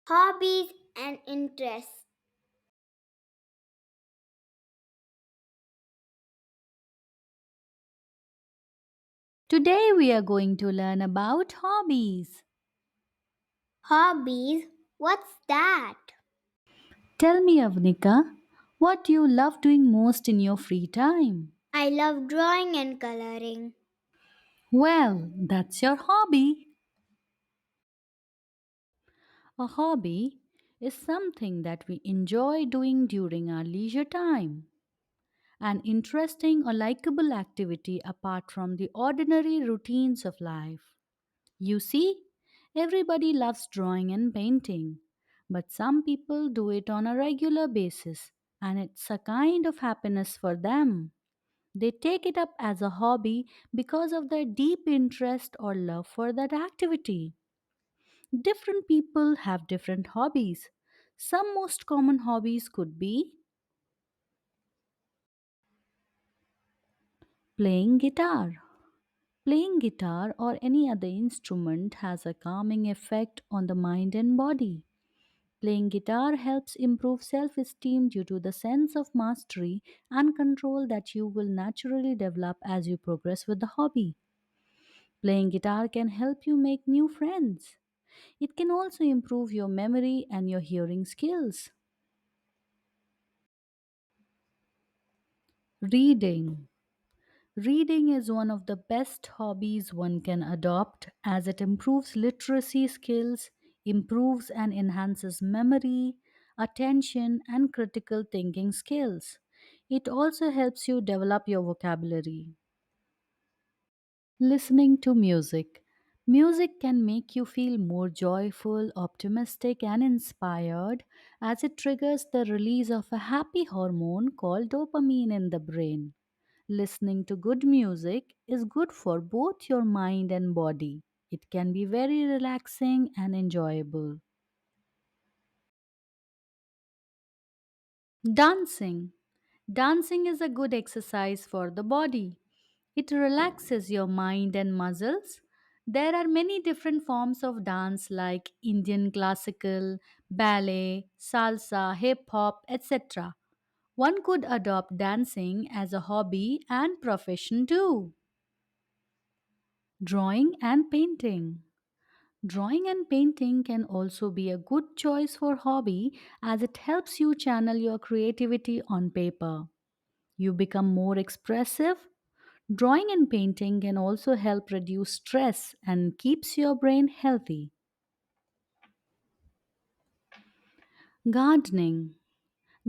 Hobbies and interests. Today we are going to learn about hobbies. Hobbies? What's that? Tell me, Avnika, what do you love doing most in your free time? I love drawing and coloring. Well, that's your hobby. A hobby is something that we enjoy doing during our leisure time. An interesting or likable activity apart from the ordinary routines of life. You see, everybody loves drawing and painting, but some people do it on a regular basis, and it's a kind of happiness for them. They take it up as a hobby because of their deep interest or love for that activity. Different people have different hobbies. Some most common hobbies could be playing guitar. Playing guitar or any other instrument has a calming effect on the mind and body. Playing guitar helps improve self esteem due to the sense of mastery and control that you will naturally develop as you progress with the hobby. Playing guitar can help you make new friends. It can also improve your memory and your hearing skills. Reading. Reading is one of the best hobbies one can adopt as it improves literacy skills, improves and enhances memory, attention, and critical thinking skills. It also helps you develop your vocabulary. Listening to music. Music can make you feel more joyful, optimistic, and inspired as it triggers the release of a happy hormone called dopamine in the brain. Listening to good music is good for both your mind and body. It can be very relaxing and enjoyable. Dancing. Dancing is a good exercise for the body. It relaxes your mind and muscles. There are many different forms of dance like Indian classical, ballet, salsa, hip hop, etc. One could adopt dancing as a hobby and profession too. Drawing and painting. Drawing and painting can also be a good choice for hobby as it helps you channel your creativity on paper. You become more expressive. Drawing and painting can also help reduce stress and keeps your brain healthy. Gardening.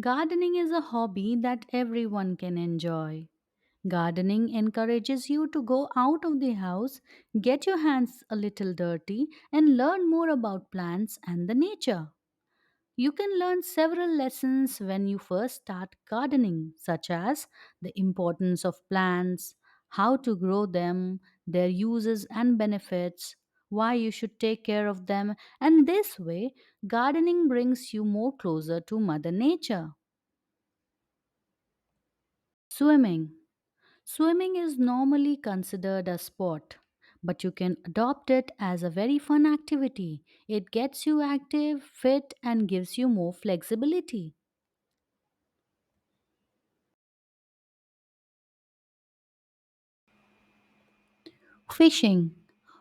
Gardening is a hobby that everyone can enjoy. Gardening encourages you to go out of the house, get your hands a little dirty, and learn more about plants and the nature. You can learn several lessons when you first start gardening, such as the importance of plants, how to grow them, their uses and benefits, why you should take care of them, and this way, gardening brings you more closer to Mother Nature. Swimming. Swimming is normally considered a sport, but you can adopt it as a very fun activity. It gets you active, fit, and gives you more flexibility. Fishing.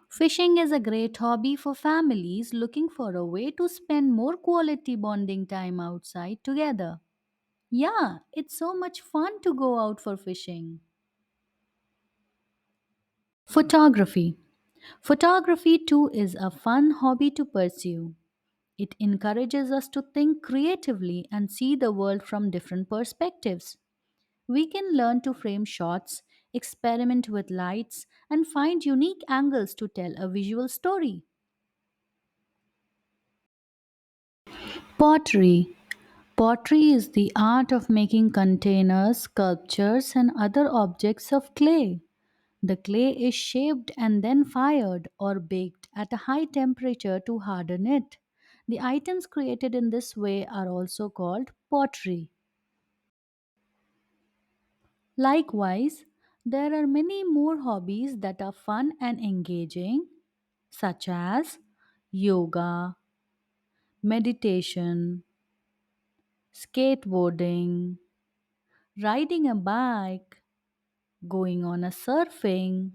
Fishing is a great hobby for families looking for a way to spend more quality bonding time outside together. Yeah, it's so much fun to go out for fishing. Photography. Photography too is a fun hobby to pursue. It encourages us to think creatively and see the world from different perspectives. We can learn to frame shots, experiment with lights, and find unique angles to tell a visual story. Pottery. Pottery is the art of making containers, sculptures, and other objects of clay. The clay is shaped and then fired or baked at a high temperature to harden it. The items created in this way are also called pottery. Likewise, there are many more hobbies that are fun and engaging, such as yoga, meditation, skateboarding, riding a bike, going on a surfing,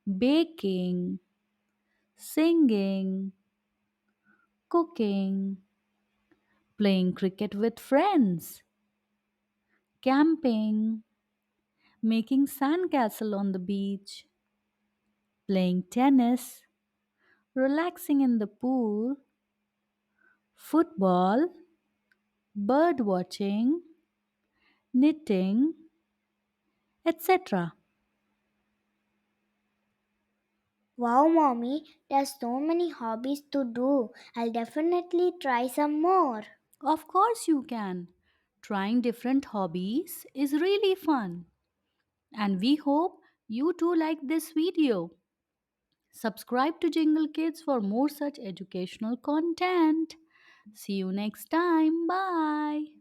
baking, singing, cooking, playing cricket with friends, camping, making sandcastle on the beach, playing tennis, relaxing in the pool, football, bird watching, knitting, etc. Wow, mommy, there's so many hobbies to do. I'll definitely try some more. Of course, you can. Trying different hobbies is really fun. And we hope you too like this video. Subscribe to Jingle Kids for more such educational content. See you next time. Bye.